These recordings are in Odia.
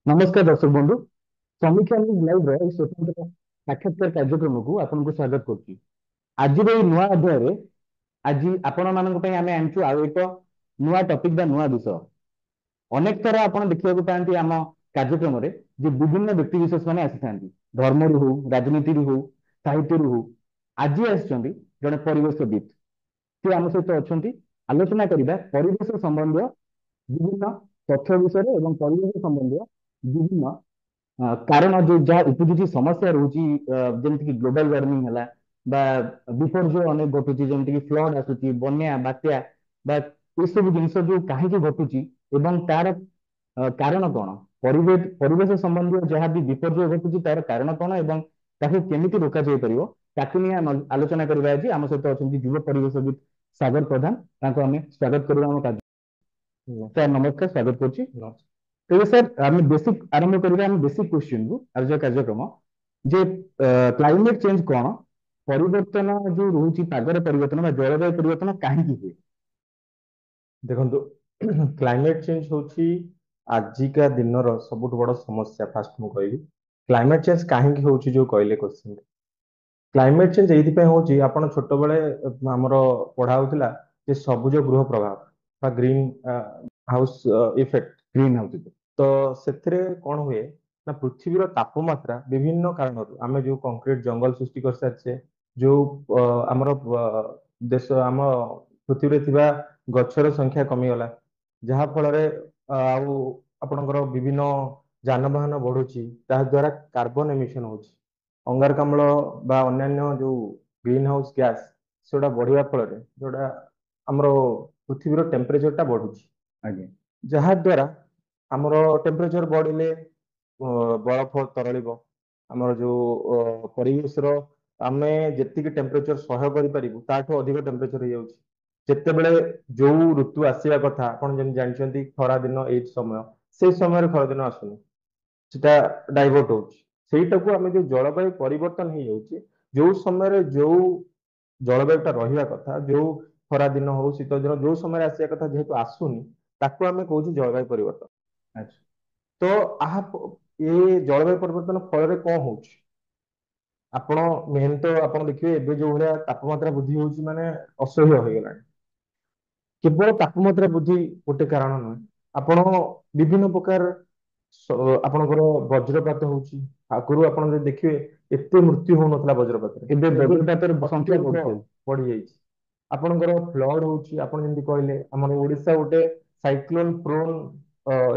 नमस्कार दर्शक बंधु समीक्षा न्यूज लाइव ର ଏହି ସ୍ୱତନ୍ତ୍ର ସାକ୍ଷାତକାର କାର୍ଯ୍ୟକ୍ରମକୁ ଆପଣଙ୍କୁ ସ୍ୱାଗତ କରୁଛି। ଆଜିର ଏହି ନୂଆ ଅଧ୍ୟାୟରେ ଆଜି ଆପଣମାନଙ୍କ ପାଇଁ ଆମେ ଆଣିଛୁ ଆଉ ଏକ ନୂଆ ଟପିକ ବା ନୂଆ ବିଷୟ। ଅନେକ ଥର ଆପଣ ଦେଖିବାକୁ ପାଆନ୍ତି ଆମ କାର୍ଯ୍ୟକ୍ରମରେ ଯେ ବିଭିନ୍ନ ବ୍ୟକ୍ତି ବିଶେଷ ମାନେ ଆସିଥାନ୍ତି, ଧର୍ମରୁ ହଉ, ରାଜନୀତିରୁ ହଉ, ସାହିତ୍ୟରୁ ହଉ। ଆଜି ଆସିଛନ୍ତି ଜଣେ ପରିବେଶବିତ। ସେ ଆମ ସହିତ ଅଛନ୍ତି। ଆଲୋଚନା କରିବା ପରିବେଶ ସମ୍ବନ୍ଧୀୟ ବିଭିନ୍ନ ତଥ୍ୟ ବିଷୟରେ ଏବଂ ପରିବେଶ ସମ୍ବନ୍ଧୀୟ ବିଭିନ୍ନ କାରଣ ଯୋଉ ଯାହା ଉପୁଜୁଛି ସମସ୍ୟା ରହୁଛି, ଯେମିତିକି ଗ୍ଲୋବାଲ ୱାର୍ମିଂ ହେଲା ବା ବିପର୍ଯ୍ୟୟ ଅନେକ ଘଟୁଛି, ଯେମିତିକି ଫ୍ଲଡ୍ ଆସୁଛି, ବନ୍ୟା, ବାତ୍ୟା ବା ଏସବୁ ଜିନିଷ ଯୋଉ କାହିଁକି ଘଟୁଛି ଏବଂ ତାର କାରଣ କଣ, ପରିବେଶ ସମ୍ବନ୍ଧୀୟ ଯାହା ବି ବିପର୍ଯ୍ୟୟ ଘଟୁଛି ତାର କାରଣ କଣ ଏବଂ ତାକୁ କେମିତି ରୋକାଯାଇ ପାରିବ, ତାକୁ ନେଇ ଆମେ ଆଲୋଚନା କରିବା। ଆଜି ଆମ ସହିତ ଅଛନ୍ତି ଯୁବ ପରିବେଶବିତ ସାଗର ପ୍ରଧାନ। ତାଙ୍କୁ ଆମେ ସ୍ୱାଗତ କରିବା ଆମ କାର୍ଯ୍ୟ। ସାର୍ ନମସ୍କାର, ସ୍ୱାଗତ କରୁଛି। ତେବେ ସାର୍ ଆମେ ବେସିକ ଆରମ୍ଭ କରିବା ଆମ ବେସିକ କ୍ୱେଶ୍ଚିନ୍ ରୁ ଆଜି କାର୍ଯ୍ୟକ୍ରମ ଯେ କ୍ଲାଇମେଟ ଚେଞ୍ଜ କଣ, ପରିବର୍ତ୍ତନ ଯୋଉ ରହୁଛି ପାଗର ପରିବର୍ତ୍ତନ ବା ଜଳବାୟୁ ପରିବର୍ତ୍ତନ କାହିଁକି ହୁଏ? ଦେଖନ୍ତୁ କ୍ଲାଇମେଟ ଚେଞ୍ଜ ହଉଛି ଆଜିକା ଦିନର ସବୁଠୁ ବଡ ସମସ୍ୟା। ଫାଷ୍ଟ ମୁଁ କହିବି କ୍ଲାଇମେଟ ଚେଞ୍ଜ କାହିଁକି ହଉଛି, ଯୋଉ କହିଲେ କ୍ୱେଶ୍ଚିନ୍। କ୍ଲାଇମେଟ ଚେଞ୍ଜ ଏଇଥିପାଇଁ ହଉଛି, ଆପଣ ଛୋଟବେଳେ ଆମର ପଢା ହଉଥିଲା ଯେ ସବୁଜ ଗୃହ ପ୍ରଭାବ ବା green house effect. Green house. ତ ସେଥିରେ କଣ ହୁଏ ନା, ପୃଥିବୀର ତାପମାତ୍ରା ବିଭିନ୍ନ କାରଣରୁ, ଆମେ ଯୋଉ କଂକ୍ରିଟ ଜଙ୍ଗଲ ସୃଷ୍ଟି କରିସାରିଛେ, ଯୋଉ ଆମର ଦେଶ ଆମ ପୃଥିବୀରେ ଥିବା ଗଛର ସଂଖ୍ୟା କମିଗଲା, ଯାହା ଫଳରେ ଆଉ ଆପଣଙ୍କର ବିଭିନ୍ନ ଯାନବାହନ ବଢୁଛି, ତାହା ଦ୍ୱାରା କାର୍ବନ ଏମିଶନ ହଉଛି। ଅଙ୍ଗାରକାମ୍ଳ ବା ଅନ୍ୟାନ୍ୟ ଯୋଉ ଗ୍ରୀନ ହାଉସ ଗ୍ୟାସ ସେଗୁଡା ବଢିବା ଫଳରେ ଯୋଉଟା ଆମର ପୃଥିବୀର ଟେମ୍ପରେଚର ଟା ବଢୁଛି। ଆଜ୍ଞା। ଯାହା ଦ୍ୱାରା ଆମର ଟେମ୍ପରେଚର ବଢିଲେ ବରଫ ତରଳିବ। ଆମର ଯୋଉ ପରିବେଶର ଆମେ ଯେତିକି ଟେମ୍ପରେଚର ସହ୍ୟ କରିପାରିବୁ ତାଠୁ ଅଧିକ ଟେମ୍ପରେଚର ହେଇଯାଉଛି। ଯେତେବେଳେ ଯୋଉ ଋତୁ ଆସିବା କଥା, ଆପଣ ଯେମିତି ଜାଣିଛନ୍ତି ଖରା ଦିନ ଏଇ ସମୟ, ସେଇ ସମୟରେ ଖରା ଦିନ ଆସୁନି, ସେଟା ଡାଇଭର୍ଟ ହଉଛି। ସେଇଟାକୁ ଆମେ ଯୋଉ ଜଳବାୟୁ ପରିବର୍ତ୍ତନ ହେଇଯାଉଛି, ଯୋଉ ସମୟରେ ଯୋଉ ଜଳବାୟୁ ଟା ରହିବା କଥା, ଯୋଉ ଖରା ଦିନ ହଉ ଶୀତ ଦିନ ଯୋଉ ସମୟରେ ଆସିବା କଥା ଯେହେତୁ ଆସୁନି, ତାକୁ ଆମେ କହୁଛୁ ଜଳବାୟୁ ପରିବର୍ତ୍ତନ। ଆଚ୍ଛା। ତ ଏ ଜଳବାୟୁ ପରିବର୍ତ୍ତନ ଫଳରେ କଣ ହଉଛି, ଆପଣ ମେନ୍ ତ ଆପଣ ଦେଖିବେ ଏବେ ଯୋଉ ଭଳିଆ ତାପମାତ୍ରା ବୃଦ୍ଧି ହଉଛି, ମାନେ ଅସହ୍ୟ ହେଇଗଲାଣି। କେବଳ ତାପମାତ୍ରା ବୃଦ୍ଧି ଗୋଟେ କାରଣ ନୁହେଁ, ଆପଣ ବିଭିନ୍ନ ପ୍ରକାର ଆପଣଙ୍କର ବଜ୍ରପାତ ହଉଛି। ଆଗରୁ ଆପଣ ଯଦି ଦେଖିବେ ଏତେ ମୃତ୍ୟୁ ହଉନଥିଲା ବଜ୍ରପାତରେ, ଏବେ ଏବେ ବଜ୍ରପାତର ସଂଖ୍ୟା ଅତ୍ୟଧିକ ବଢୁଛି। ବଢିଯାଇଛି। ଆପଣଙ୍କର ଫ୍ଲଡ୍ ହଉଛି, ଆପଣ ଯେମିତି କହିଲେ ଆମର ଓଡିଶା ଗୋଟେ ସାଇକ୍ଲୋନ ପ୍ରୋନ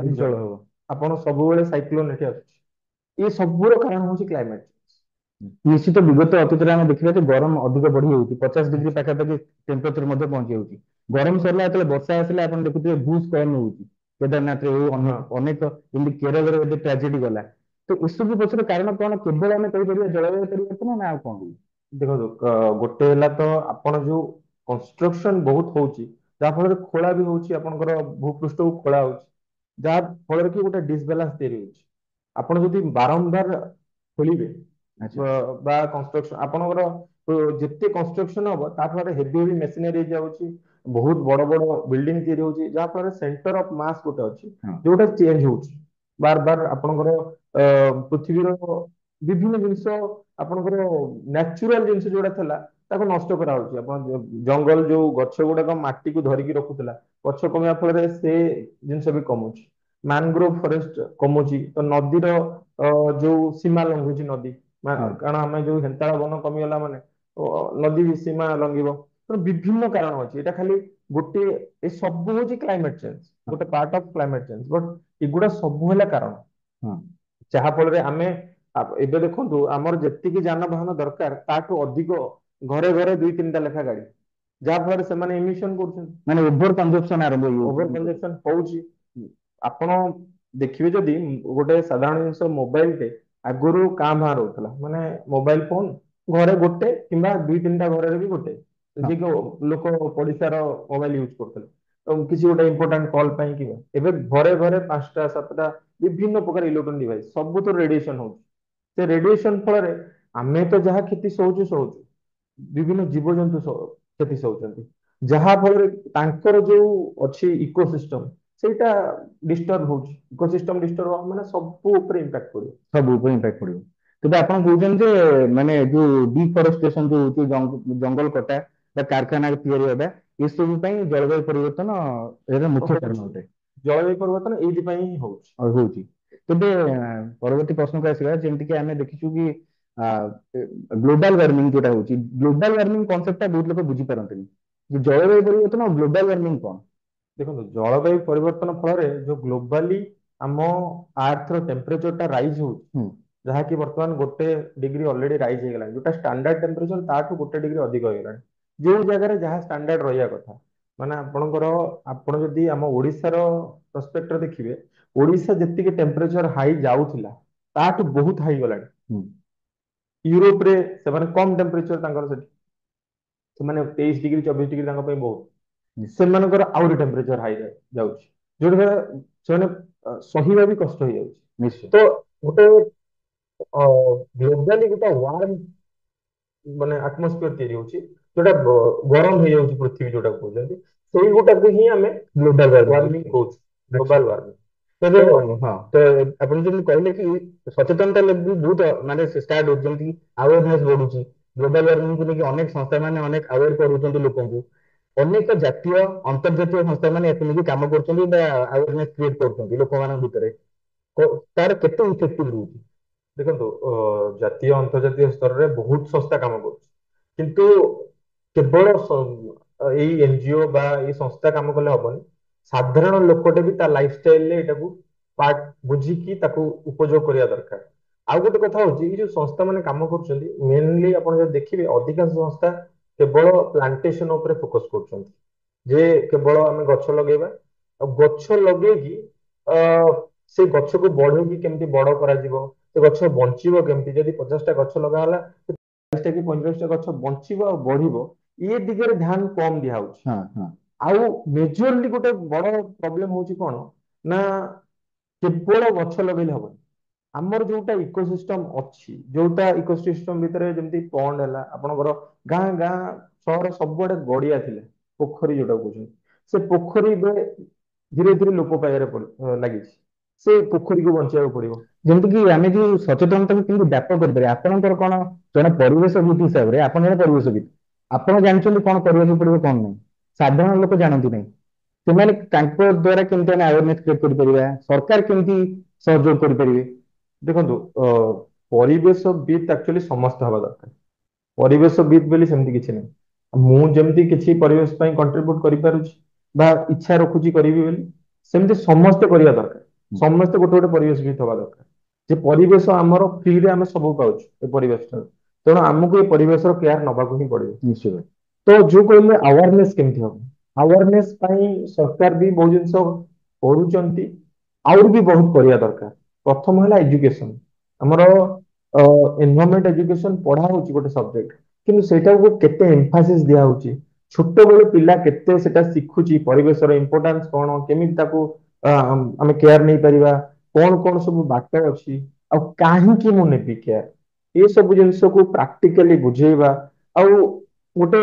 ରିଜନ। ଅଞ୍ଚଳ ହବ। ଆପଣ ସବୁବେଳେ ସାଇକ୍ଲୋନ ଏଠି ଆସୁଛି। ଏ ସବୁର କାରଣ ହଉଛି କ୍ଲାଇମେଟ। ନିଶ୍ଚିତ ବିଗତ ଅତୀତରେ ଆମେ ଦେଖିବା ଯେ ଗରମ ଅଧିକ ବଢି ଯାଉଛି, 50 ଡିଗ୍ରୀ ପାଖାପାଖି ଟେମ୍ପରେଚର ମଧ୍ୟ ପହଞ୍ଚି ଯାଉଛି। ଗରମ ସରିଲା ଯେତେବେଳେ ବର୍ଷା ଆସିଲା, ଆପଣ ଦେଖୁଥିବେ ଭୂସ୍ଖଳନ ହଉଛି କେଦାରନାଥରେ ହଉ, ଅନେକ ଯେମିତି କେରଳରେ ଏବେ ଟ୍ରାଜେଡି ଗଲା। ତ ଏସବୁ ପଛରେ କାରଣ କଣ, କେବଳ ଆମେ କହିପାରିବା ଜଳବାୟୁ ପରିବର୍ତ୍ତନ ନା ଆଉ କଣ ହଉଛି? ଦେଖନ୍ତୁ ଗୋଟେ ହେଲା ତ ଆପଣ ଯୋଉ କନଷ୍ଟ୍ରକ୍ସନ ବହୁତ ହଉଛି, ଯାହା ଫଳରେ ଖୋଳା ବି ହଉଛି, ଆପଣଙ୍କର ଭୂପୃଷ୍ଠକୁ ଖୋଳା ହଉଛି, ଯାହା ଫଳରେ କି ଗୋଟେ ଡିସବାଲାନ୍ସ ତିଆରି ହଉଛି। ଆପଣ ଯଦି ବାରମ୍ବାର ଖୋଳିବେ ଆଚ୍ଛା। ବା କନଷ୍ଟ୍ରକ୍ସନ ଆପଣଙ୍କର ଯେତେ କନଷ୍ଟ୍ରକ୍ସନ ହବ, ତା ଫଳରେ ହେଭି ହେଭି ମେସିନାରୀ ଯାଉଛି, ବହୁତ ବଡ ବଡ ବିଲ୍ଡିଂ ତିଆରି ହଉଛି, ଯାହା ଫଳରେ ସେଣ୍ଟର ଅଫ ମାସ ଗୋଟେ ଅଛି ହଁ। ଯୋଉଟା ଚେଞ୍ଜ ହଉଛି। ବାର ବାର ଆପଣଙ୍କର ପୃଥିବୀର ବିଭିନ୍ନ ଜିନିଷ, ଆପଣଙ୍କର ନ୍ୟାଚୁରାଲ ଜିନିଷ ଯୋଉଟା ଥିଲା ତାକୁ ନଷ୍ଟ କରାହଉଛି। ଆପଣ ଜଙ୍ଗଲ ଯୋଉ ଗଛ ଗୁଡାକ ମାଟିକୁ ଧରିକି ରଖୁଥିଲା, ଗଛ କମିବା ଫଳରେ ସେ ଜିନିଷ ବି କମୁଛି। ମ୍ୟାନଗ୍ରୋଭ ଫରେଷ୍ଟ କମୁଛି, ତ ନଦୀର ଯୋଉ ସୀମା ଲଙ୍ଘୁଛି ନଦୀ, ହଁ। କାରଣ ଆମେ ଯୋଉ ହେନ୍ତାଳ ବନ କମିଗଲା ମାନେ ନଦୀ ସୀମା ଲଙ୍ଘିବ। ତେଣୁ ବିଭିନ୍ନ କାରଣ ଅଛି, ଏଇଟା ଖାଲି ଗୋଟେ, ଏ ସବୁ ହଉଛି କ୍ଲାଇମେଟ ଚେଞ୍ଜ, ଗୋଟେ ପାର୍ଟ ଅଫ କ୍ଲାଇମେଟ ଚେଞ୍ଜ। ବଟ ଏଗୁଡା ସବୁ ହେଲା କାରଣ, ହଁ। ଯାହା ଫଳରେ ଆମେ ଏବେ ଦେଖନ୍ତୁ ଆମର ଯେତିକି ଯାନବାହନ ଦରକାର ତାଠୁ ଅଧିକ ଘରେ ଘରେ ଦୁଇ ତିନିଟା ଲେଖା ଗାଡି, ଯାହା ଫଳରେ ସେମାନେ ଇମିସନ କରୁଛନ୍ତି, ମାନେ ଓଭର କନଜପ୍ସନ ଆରମ୍ଭ ଓଭର ହେଇଯାଉଛି। କନଜେକ୍ସନ ହଉଛି। ଆପଣ ଦେଖିବେ ଯଦି ଗୋଟେ ସାଧାରଣ ଜିନିଷ, ମୋବାଇଲଟେ ଆଗରୁ କାଁ ଭାଁ ରହୁଥିଲା, ମାନେ ମୋବାଇଲ ଫୋନ ଘରେ ଗୋଟେ କିମ୍ବା ଦୁଇ ତିନିଟା ଘରରେ ବି ଗୋଟେ, ହଁ। ଯିଏ କି ଲୋକ ପଡିଶାର ମୋବାଇଲ ୟୁଜ କରୁଥିଲେ, ତ କିଛି ଗୋଟେ ଇମ୍ପୋର୍ଟାଣ୍ଟ କଲ୍ ପାଇଁ କି। ଏବେ ଘରେ ଘରେ ପାଞ୍ଚଟା ସାତଟା ବିଭିନ୍ନ ପ୍ରକାର ଇଲେକ୍ଟ୍ରୋନିକ ଡିଭାଇସ, ସବୁ ତ ରେଡିଏସନ ହଉଛି। ସେ ରେଡିଏସନ ଫଳରେ ଆମେ ତ ଯାହା କ୍ଷତି ସହୁଛୁ ସହୁଛୁ, ବିଭିନ୍ନ ଜୀବଜନ୍ତୁ କ୍ଷତି ସହୁଛନ୍ତି, ଯାହା ଫଳରେ ତାଙ୍କର ଯୋଉ ଅଛି ଇକୋସିଷ୍ଟମ, ସେଇଟା ଡିଷ୍ଟର୍ବ ହଉଛି, ଇକୋସିଷ୍ଟମ ଡିଷ୍ଟର୍ବ ହବ ମାନେ ସବୁ ଉପରେ ଇମ୍ପାକ୍ଟ ପଡିବ। ସବୁ ଉପରେ ଇମ୍ପାକ୍ଟ ପଡିବ। ତେବେ ଆପଣ କହୁଛନ୍ତି ଯେ ମାନେ ଯୋଉ ଡିଫରେଷ୍ଟେସନ ଯୋଉ ହଉଛି ଜଙ୍ଗଲ କଟା ବା କାରଖାନା ତିଆରି ହେବା ଏସବୁ ପାଇଁ ଜଳବାୟୁ ପରିବର୍ତ୍ତନ ଏହାର ମୁଖ୍ୟ କାରଣ ହଉଛି ଅଟେ। ଜଳବାୟୁ ପରିବର୍ତ୍ତନ ଏଇଥିପାଇଁ ହିଁ ହଉଛି। ହଉଛି। ତେବେ ପରବର୍ତ୍ତୀ ପ୍ରଶ୍ନକୁ ଆସିବା, ଯେମିତି କି ଆମେ ଦେଖିଛୁ କି ଗ୍ଲୋବାଲ ୱାର୍ମିଂ ଯୋଉଟା ହଉଛି, ଗ୍ଲୋବାଲ ୱାର୍ମିଂ କନସେପ୍ଟଟା ବହୁତ ଲୋକ ବୁଝିପାରନ୍ତିନି ଯେ ଜଳବାୟୁ ପରିବର୍ତ୍ତନ ଆଉ ଗ୍ଲୋବାଲ ୱାର୍ମିଂ କଣ? ଦେଖନ୍ତୁ ଜଳବାୟୁ ପରିବର୍ତ୍ତନ ଫଳରେ ଯୋଉ ଗ୍ଲୋବାଲି ଆମ ଆର୍ଥର ଟେମ୍ପରେଚର ଟା ରାଇଜ ହଉଛି, ହୁଁ ଯାହାକି ବର୍ତ୍ତମାନ 1 ଡିଗ୍ରୀ ଅଲରେଡି ରାଇଜ ହେଇଗଲାଣି, ଯୋଉଟା ଷ୍ଟାଣ୍ଡାର୍ଡ ଟେମ୍ପରେଚର ତାଠୁ 1 ଡିଗ୍ରୀ ଅଧିକ ହେଇଗଲାଣି। ଯୋଉ ଜାଗାରେ ଯାହା ଷ୍ଟାଣ୍ଡାର୍ଡ ରହିବା କଥା, ମାନେ ଆପଣଙ୍କର ଆପଣ ଯଦି ଆମ ଓଡିଶାର ପ୍ରସ୍ପେକ୍ଟରେ ଦେଖିବେ, ଓଡିଶା ଯେତିକି ଟେମ୍ପରେଚର ହାଇ ଯାଉଥିଲା ତାଠୁ ବହୁତ ହାଇ ଗଲାଣି। ହୁଁ ୟୁରୋପରେ ସେମାନେ କମ ଟେମ୍ପରେଚର ତାଙ୍କର ସେଠି, ସେମାନେ 23 ଡିଗ୍ରୀ 24 ଡିଗ୍ରୀ ତାଙ୍କ ପାଇଁ ବହୁତ, ନିଶ୍ଚୟ ସେମାନଙ୍କର ଆହୁରି ଟେମ୍ପରେଚର ହାଇ ଯାଉଛି, ଯୋଉଟା ସେମାନେ ସହିବା ବି କଷ୍ଟ ହେଇଯାଉଛି। ନିଶ୍ଚୟ ତ ଗୋଟେ ଗ୍ଲୋବାଲି ଗୋଟେ ୱାର୍ମ ମାନେ ଆଟମୋସ୍ଫିୟର ତିଆରି ହଉଛି, ଯୋଉଟା ଗରମ ହେଇଯାଉଛି ପୃଥିବୀ ଯୋଉଟା କହୁଛନ୍ତି, ସେଇଗୁଟାକୁ ହିଁ ଆମେ ଗ୍ଲୋବାଲ ୱାର୍ମିଂ କହୁଛୁ, ଗ୍ଲୋବାଲ ୱାର୍ମିଂ। ତେବେ ତ ହଁ, ତ ଆପଣ ଯେମିତି କହିଲେ କି ସଚେତନତା ଲେଭେଲ ବହୁତ ମାନେ ଷ୍ଟାର୍ଟ ହଉଛି, ଯେମିତି ଆୱାରନେସ ବଢୁଛି, ଗ୍ଲୋବାଲ ୱାର୍ମିଂକୁ ନେଇକି ଅନେକ ସଂସ୍ଥା ମାନେ ଅନେକ ଆୱେର କରୁଛନ୍ତି ଲୋକଙ୍କୁ, ଅନେକ ଜାତୀୟ ଅନ୍ତର୍ଜାତୀୟ ସଂସ୍ଥା ମାନେ ଏକୁ ନେଇକି କାମ କରୁଛନ୍ତି ବା ଆୱାରନେସ କ୍ରିଏଟ କରୁଛନ୍ତି ଲୋକମାନଙ୍କ ଭିତରେ, ତାର କେତେ ଇଫେକ୍ଟିଭ ରହୁଛି? ଦେଖନ୍ତୁ ଜାତୀୟ ଅନ୍ତର୍ଜାତୀୟ ସ୍ତରରେ ବହୁତ ସଂସ୍ଥା କାମ କରୁଛି, କିନ୍ତୁ କେବଳ ଏଇ ଏନଜିଓ ବା ଏଇ ସଂସ୍ଥା କାମ କଲେ ହବନି, ସାଧାରଣ ଲୋକଟେ ବି ତା ଲାଇଫଷ୍ଟାଇଲରେ ଏଟାକୁ ପାର୍ଟ ବୁଝିକି ତାକୁ ଉପଯୋଗ କରିବା ଦରକାର। ଆଉ ଗୋଟେ କଥା ହଉଛି, ଏଇ ଯୋଉ ସଂସ୍ଥା ମାନେ କାମ କରୁଛନ୍ତି, ମେନଲି ଆପଣ ଯଦି ଦେଖିବେ ଅଧିକାଂଶ ସଂସ୍ଥା କେବଳ ପ୍ଲାଣ୍ଟେସନ ଉପରେ ଫୋକସ କରୁଛନ୍ତି, ଯେ କେବଳ ଆମେ ଗଛ ଲଗେଇବା, ଆଉ ଗଛ ଲଗେଇକି ଅ ସେ ଗଛକୁ ବଢେଇକି କେମିତି ବଡ କରାଯିବ, ସେ ଗଛ ବଞ୍ଚିବ କେମିତି, ଯଦି 50ଟା ଗଛ ଲଗା ହେଲା 40ଟା କି 45ଟା ଗଛ ବଞ୍ଚିବ ଆଉ ବଢିବ, ଏ ଦିଗରେ ଧ୍ୟାନ କମ ଦିଆହଉଛି। ହଁ ହଁ ଆଉ ମେଜରଲି ଗୋଟେ ବଡ ପ୍ରୋବ୍ଲେମ ହଉଛି କଣ ନା, କେବଳ ଗଛ ଲଗେଇଲେ ହବନି, ଆମର ଯୋଉଟା ଇକୋସିଷ୍ଟମ ଅଛି, ଯୋଉଟା ଇକୋସିଷ୍ଟମ ଭିତରେ ଯେମିତି ପଣ୍ଡ ହେଲା, ଆପଣଙ୍କର ଗାଁ ଗାଁ ସହର ସବୁଆଡେ ଗଡିଆ ଥିଲା, ପୋଖରୀ ଯୋଉଟା କହୁଛନ୍ତି, ସେ ପୋଖରୀ ଏବେ ଧୀରେ ଧୀରେ ଲୋପ ପାଇବାରେ ଲାଗିଛି, ସେ ପୋଖରୀକୁ ବଞ୍ଚେଇବାକୁ ପଡିବ। ଯେମିତି କି ଆମେ ଯୋଉ ସଚେତନତାକୁ କେମିତି ବ୍ୟାପକ କରିପାରିବା, ଆପଣଙ୍କର କଣ, ଜଣେ ପରିବେଶବିତ ହିସାବରେ ଆପଣ ଜଣେ ପରିବେଶବିତ, ଆପଣ ଜାଣିଛନ୍ତି କଣ କରିବାକୁ ପଡିବ କଣ ନାହିଁ, ସାଧାରଣ ଲୋକ ଜାଣନ୍ତି ନାହିଁ, ସେମାନେ ତାଙ୍କ ଦ୍ଵାରା କେମିତି ଆମେ ଆୱାରନେସ କ୍ରିଏଟ କରିପାରିବା, ସରକାର କେମିତି ସହଯୋଗ କରିପାରିବେ? ଦେଖନ୍ତୁ ପରିବେଶବିତ ଆକ୍ଚୁଆଲି ସମସ୍ତେ ହବା ଦରକାର, ପରିବେଶବିତ ବୋଲି ସେମିତି କିଛି ନାହିଁ। ମୁଁ ଯେମିତି କିଛି ପରିବେଶ ପାଇଁ କଣ୍ଟ୍ରିବ୍ୟୁଟ କରିପାରୁଛି ବା ଇଚ୍ଛା ରଖୁଛି କରିବି ବୋଲି, ସେମିତି ସମସ୍ତେ କରିବା ଦରକାର, ସମସ୍ତେ ଗୋଟେ ଗୋଟେ ପରିବେଶବିତ ହବା ଦରକାର, ଯେ ପରିବେଶ ଆମର ଫ୍ରିରେ ଆମେ ସବୁ ପାଉଛୁ ଏ ପରିବେଶଠାରୁ, ତେଣୁ ଆମକୁ ଏ ପରିବେଶର କେୟାର ନବାକୁ ହିଁ ପଡିବ। ନିଶ୍ଚିତ। ତ ଯୋଉ କହିଲେ ଆୱାରନେସ କେମିତି ହବ, ଆୱାରନେସ ପାଇଁ ସରକାର ବି ବହୁତ ଜିନିଷ କରୁଛନ୍ତି, ଆହୁରି ବି ବହୁତ କରିବା ଦରକାର। ପ୍ରଥମ ହେଲା ଏଜୁକେସନ, ଆମର ଏନଭାରମେଣ୍ଟ ଏଜୁକେସନ ପଢା ହଉଛି ଗୋଟେ ସବଜେକ୍ଟ, କିନ୍ତୁ ସେଇଟାକୁ କେତେ ଏମ୍ଫାସିସ ଦିଆହଉଛି, ଛୋଟବେଳୁ ପିଲା କେତେ ସେଟା ଶିଖୁଛି, ପରିବେଶର ଇମ୍ପୋର୍ଟାନ୍ସ କଣ, କେମିତି ତାକୁ ଆମେ କେୟାର ନେଇପାରିବା, କଣ କଣ ସବୁ ବାଟ ଅଛି, ଆଉ କାହିଁକି ମୁଁ ନେବି କେୟାର, ଏ ସବୁ ଜିନିଷକୁ ପ୍ରାକ୍ଟିକାଲି ବୁଝେଇବା, ଆଉ ଗୋଟେ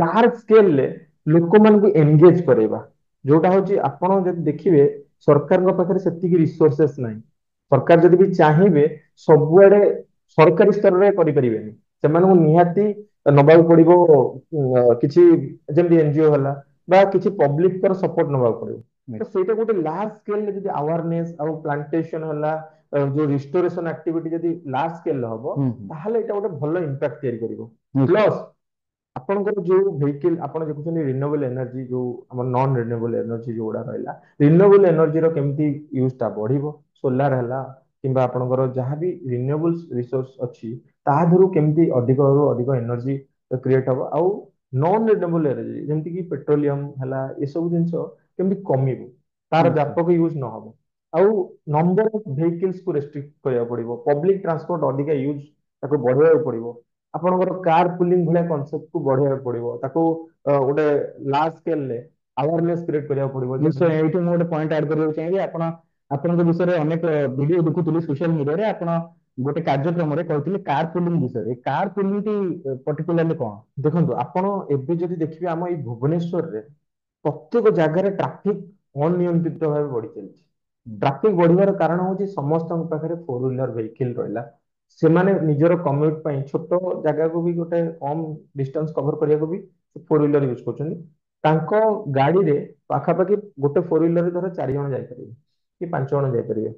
ଲାର୍ଜ ସ୍କେଲରେ ଲୋକମାନଙ୍କୁ ଏନଗେଜ କରେଇବା, ଯୋଉଟା ହଉଛି ଆପଣ ଯଦି ଦେଖିବେ ସରକାରଙ୍କ ପାଖରେ ସେତିକି ରିସୋର୍ସେସ୍ ନାହିଁ, ସରକାର ଯଦି ବି ଚାହିଁବେ ସବୁଆଡେ ସରକାରୀ ସ୍ତରରେ କରିପାରିବେନି, ସେମାନଙ୍କୁ ନିହାତି ନବାକୁ ପଡିବ କିଛି, ଯେମିତି ଏନଜିଓ ହେଲା ବା କିଛି ପବ୍ଲିକର ସପୋର୍ଟ ନବାକୁ ପଡିବ। ତ ସେଇଟା ଗୋଟେ ଲାର୍ଜ ସ୍କେଲରେ ଯଦି ଆୱାରନେସ ଆଉ ପ୍ଲାଣ୍ଟେସନ ହେଲା, ଯୋଉ ରିଷ୍ଟୋରେସନ ଆକ୍ଟିଭିଟି ଯଦି ଲାର୍ଜ ସ୍କେଲରେ ହବ, ତାହେଲେ ଏଇଟା ଗୋଟେ ଭଲ ଇମ୍ପାକ୍ଟ ତିଆରି କରିବ। ପ୍ଲସ୍ ଆପଣଙ୍କର ଯୋଉ ଭେହିକିଲ ଆପଣ ଦେଖୁଛନ୍ତି ରିନ୍ୟୁଏବଲ ଏନର୍ଜି, ଯୋଉ ଆମର ନନ୍ ରିନ୍ୟୁଏବଲ ଏନର୍ଜି ଯୋଉଗୁଡା ରହିଲା, ରିନ୍ୟୁଏବଲ ଏନର୍ଜିର କେମିତି ୟୁଜ ଟା ବଢିବ, ସୋଲାର ହେଲା କିମ୍ବା ଆପଣଙ୍କର ଯାହାବି ରିନ୍ୟୁଏବଲ ରିସୋର୍ସ ଅଛି, ତା ଦେହରୁ କେମିତି ଅଧିକରୁ ଅଧିକ ଏନର୍ଜି କ୍ରିଏଟ ହବ, ଆଉ ନନ୍ ରିନ୍ୟୁଏବଲ ଏନର୍ଜି ଯେମିତିକି ପେଟ୍ରୋଲିୟମ ହେଲା, ଏସବୁ ଜିନିଷ କେମିତି କମିବ, ତାର ବ୍ୟାପକ ୟୁଜ ନହବ, ଆଉ ନମ୍ବର ଅଫ ଭେହିକିଲ୍ସକୁ ରେଷ୍ଟ୍ରିକ୍ଟ କରିବାକୁ ପଡିବ, ପବ୍ଲିକ ଟ୍ରାନ୍ସପୋର୍ଟ ଅଧିକା ୟୁଜ ତାକୁ ବଢେଇବାକୁ ପଡିବ, ଆପଣଙ୍କର କାର ପୁଲିଂ ଭଳିଆ କନସେପ୍ଟକୁ ବଢେଇବାକୁ ପଡିବ, ତାକୁ ଗୋଟେ ଲାର୍ଜ ସ୍କେଲରେ ଆୱାରନେସ କ୍ରିଏଟ କରିବାକୁ ପଡିବ। ନିଶ୍ଚୟ, ଏଇଠି ମୁଁ ଗୋଟେ ପଏଣ୍ଟ ଆଡ କରିବାକୁ ଚାହିଁବି, ଆପଣଙ୍କ ବିଷୟରେ ଅନେକ ଭିଡିଓ ଦେଖୁଥିଲି ସୋସିଆଲ ମିଡିଆରେ, ଆପଣ ଗୋଟେ କାର୍ଯ୍ୟକ୍ରମରେ କହିଥିଲେ କାର୍ ପୁଲିଂ ବିଷୟରେ, କାର୍ ପୁଲିଂ ଟି ପର୍ଟିକୁଲାରଲି କଣ? ଦେଖନ୍ତୁ ଆପଣ ଏବେ ଯଦି ଦେଖିବେ ଆମ ଏଇ ଭୁବନେଶ୍ୱରରେ ପ୍ରତ୍ୟେକ ଜାଗାରେ ଟ୍ରାଫିକ ଅନିୟନ୍ତ୍ରିତ ଭାବେ ବଢି ଚାଲିଛି। ଟ୍ରାଫିକ ବଢିବାର କାରଣ ହଉଛି ସମସ୍ତଙ୍କ ପାଖରେ 4 ହ୍ୱିଲର ଭେହିକିଲ ରହିଲା। ସେମାନେ ନିଜର କମ୍ୟୁଟ ପାଇଁ ଛୋଟ ଜାଗାକୁ ବି ଗୋଟେ କମ ଡିଷ୍ଟାନ୍ସ କଭର କରିବାକୁ ବି 4 ହ୍ୱିଲର ୟୁଜ କରୁଛନ୍ତି। ତାଙ୍କ ଗାଡିରେ ପାଖାପାଖି ଗୋଟେ 4 ହ୍ୱିଲରରେ ଧର 4 ଜଣ ଯାଇପାରିବେ କି 5 ଜଣ ଯାଇପାରିବେ।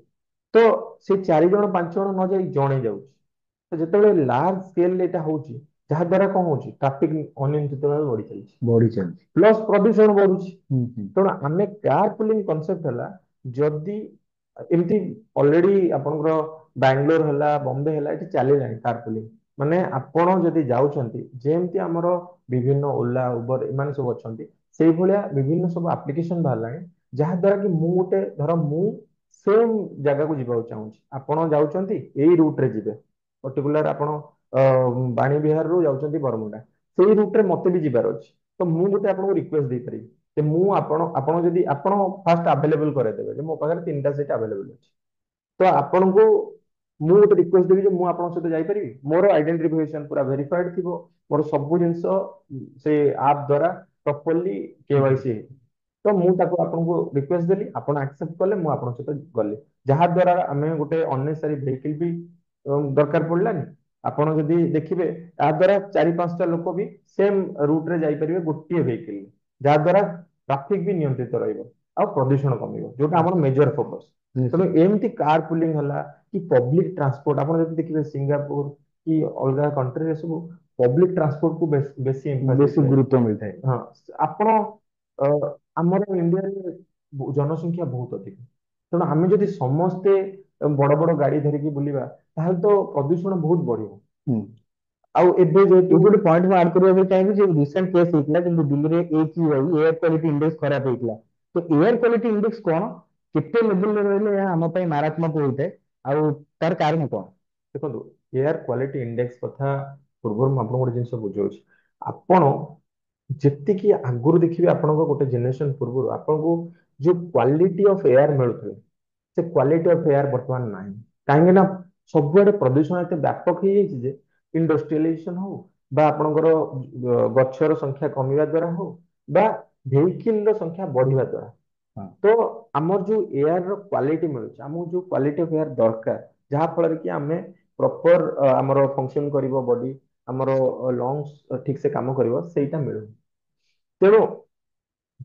ତ ସେ 4 ଜଣ 5 ଜଣ ନ ଯାଇ ଜଣେ ଯାଉଛି। ତ ଯେତେବେଳେ ଲାର୍ଜ ସ୍କେଲରେ ଏଇଟା ହଉଛି, ଯାହା ଦ୍ଵାରା କଣ ହଉଛି, ଟ୍ରାଫିକ ଅନିୟନ୍ତ୍ରିତ ଭାବେ ବଢି ଚାଲିଛି, ବଢି ଚାଲିଛି। ପ୍ଲସ ପ୍ରଦୂଷଣ ବଢୁଛି। ହୁଁ ହୁଁ ତେଣୁ ଆମେ କାର୍ ପୁଲିଂ କନସେପ୍ଟ ହେଲା, ଯଦି ଏମିତି ଅଲରେଡି ଆପଣଙ୍କର ବାଙ୍ଗାଲୋର ହେଲା, ବମ୍ବେ ହେଲା, ଏଠି ଚାଲିଲାଣି କାର୍ ପୁଲିଂ। ମାନେ ଆପଣ ଯଦି ଯାଉଛନ୍ତି, ଯେମିତି ଆମର ବିଭିନ୍ନ ଓଲା ଉବର ଏମାନେ ସବୁ ଅଛନ୍ତି, ସେଇଭଳିଆ ବିଭିନ୍ନ ସବୁ ଆପ୍ଲିକେସନ ବାହାରିଲାଣି, ଯାହା ଦ୍ୱାରା କି ମୁଁ ଗୋଟେ ଧର ମୁଁ ସେମ ଜାଗାକୁ ଯିବାକୁ ଚାହୁଁଛି, ଆପଣ ଯାଉଛନ୍ତି ଏଇ ରୁଟରେ ଯିବେ, ପର୍ଟିକୁଲାର ଆପଣ ବାଣୀ ବିହାରରୁ ଯାଉଛନ୍ତି ବରମୁଣ୍ଡା, ସେଇ ରୁଟରେ ମତେ ବି ଯିବାର ଅଛି। ତ ମୁଁ ଗୋଟେ ଆପଣଙ୍କୁ ରିକ୍ୱେଷ୍ଟ ଦେଇପାରିବି ଯେ ମୁଁ ଆପଣ ଯଦି ଆପଣ ଫାଷ୍ଟ ଆଭେଲେବଲ କରେଇଦେବେ ଯେ ମୋ ପାଖରେ 3ଟା ସିଟ୍ ଆଭେଲେବଲ ଅଛି, ତ ଆପଣଙ୍କୁ ମୁଁ ଗୋଟେ ରିକ୍ୱେଷ୍ଟ ଦେବି ଯେ ମୁଁ ଆପଣଙ୍କ ସହିତ ଯାଇପାରିବି, ମୋର ଆଇଡେଣ୍ଟିଫିକେସନ ପୁରା ଭେରିଫାଏଡ ଥିବ, ମୋର ସବୁ ଜିନିଷ ସେ ଆପ୍ ଦ୍ୱାରା ପ୍ରପରଲି କେୱାଇସି ହେଇଛି। ତ ମୁଁ ତାକୁ ଆପଣଙ୍କୁ ରିକ୍ୱେଷ୍ଟ ଦେଲି, ଆପଣ ଆକ୍ସେପ୍ଟ କଲେ, ମୁଁ ଆପଣଙ୍କ ସହିତ ଗଲି, ଯାହା ଦ୍ୱାରା ଆମେ ଗୋଟେ ଅନନେସେସାରୀ ଭେହିକିଲ ବି ଦରକାର ପଡିଲାନି। ଆପଣ ଯଦି ଦେଖିବେ ତା ଦ୍ୱାରା 4-5ଟା ଲୋକ ବି ସେମ ରୁଟରେ ଯାଇପାରିବେ ଗୋଟିଏ ଭେହିକିଲ, ଯାହା ଦ୍ୱାରା ଟ୍ରାଫିକ ବି ନିୟନ୍ତ୍ରିତ ରହିବ ଆଉ ପ୍ରଦୂଷଣ କମିବ, ଯୋଉଟା ଆମର ମେଜର ଫୋକସ। ତେଣୁ ନିଶ୍ଚୟ। ଏମିତି କାର ପୁଲିଂ ହେଲା କି ପବ୍ଲିକ ଟ୍ରାନ୍ସପୋର୍ଟ, ଆପଣ ଯଦି ଦେଖିବେ ସିଙ୍ଗାପୁର କି ଅଲଗା କଣ୍ଟ୍ରିରେ ସବୁ ପବ୍ଲିକ ଟ୍ରାନ୍ସପୋର୍ଟ କୁ ବେଶୀ ଏମ୍ଫାସିସ୍ ବେଶୀ ରହିଛି। ଗୁରୁତ୍ୱ ମିଳିଥାଏ। ହଁ, ଆପଣ ଅ, ଆମର ଇଣ୍ଡିଆରେ ଜନସଂଖ୍ୟା ବହୁତ ଅଧିକ। ତେଣୁ ଆମେ ଯଦି ସମସ୍ତେ ବଡ ବଡ ଗାଡି ଧରିକି ବୁଲିବା, ତାହେଲେ ତ ପ୍ରଦୂଷଣ ବହୁତ ବଢିବ। ହୁଁ। ଆଉ ଏବେ ଯେହେତୁ ଏଇଠି ଗୋଟେ ପଏଣ୍ଟ ମୁଁ ଆଡ୍ କରିବାକୁ ଚାହିଁବି ଯେ ରିସେଣ୍ଟ କେସ୍ ହେଇଥିଲା କିନ୍ତୁ ଦିଲ୍ଲୀରେ AQI ଏୟାର କ୍ୱାଲିଟି ଇଣ୍ଡେକ୍ସ ଖରାପ ହେଇଥିଲା। ତ ଏୟାର କ୍ୱାଲିଟି ଇଣ୍ଡେକ୍ସ କଣ, କେତେ ଲେଭେଲରେ ରହିଲେ ଏହା ଆମ ପାଇଁ ମାରାତ୍ମକ ହୋଇଥାଏ ଆଉ ତାର କାରଣ କଣ? ଦେଖନ୍ତୁ, ଏୟାର କ୍ୱାଲିଟି ଇଣ୍ଡେକ୍ସ କଥା ପୂର୍ବରୁ ମୁଁ ଆପଣଙ୍କୁ ଗୋଟେ ଜିନିଷ ବୁଝାଉଛି। ଆପଣ ଯେତିକି ଆଗରୁ ଦେଖିବେ, ଆପଣଙ୍କ ଗୋଟେ ଜେନେରେସନ ପୂର୍ବରୁ ଆପଣଙ୍କୁ ଯୋଉ କ୍ୱାଲିଟି ଅଫ ଏୟାର ମିଳୁଥିଲା, ସେ କ୍ୱାଲିଟି ଅଫ ଏୟାର ବର୍ତ୍ତମାନ ନାହିଁ। କାହିଁକି ନା ସବୁଆଡେ ପ୍ରଦୂଷଣ ଏତେ ବ୍ୟାପକ ହେଇଯାଇଛି ଯେ ଇଣ୍ଡଷ୍ଟ୍ରିଆଲାଇଜେସନ ହଉ ବା ଆପଣଙ୍କର ଗଛର ସଂଖ୍ୟା କମିବା ଦ୍ୱାରା ହଉ ବା ଭେହିକିଲର ସଂଖ୍ୟା ବଢିବା ଦ୍ୱାରା, ହଁ। ତ ଆମର ଯୋଉ ଏୟାର ର କ୍ୱାଲିଟି ମିଳୁଛି, ଆମକୁ ଯୋଉ କ୍ୱାଲିଟି ଅଫ ଏୟାର ଦରକାର, ଯାହା ଫଳରେ କି ଆମେ ପ୍ରପର ଆମର ଫଙ୍କସନ କରିବ ବଡି, ଆମର ଲଙ୍ଗସ ଠିକ ସେ କାମ କରିବ, ସେଇଟା ମିଳୁନି। ତେଣୁ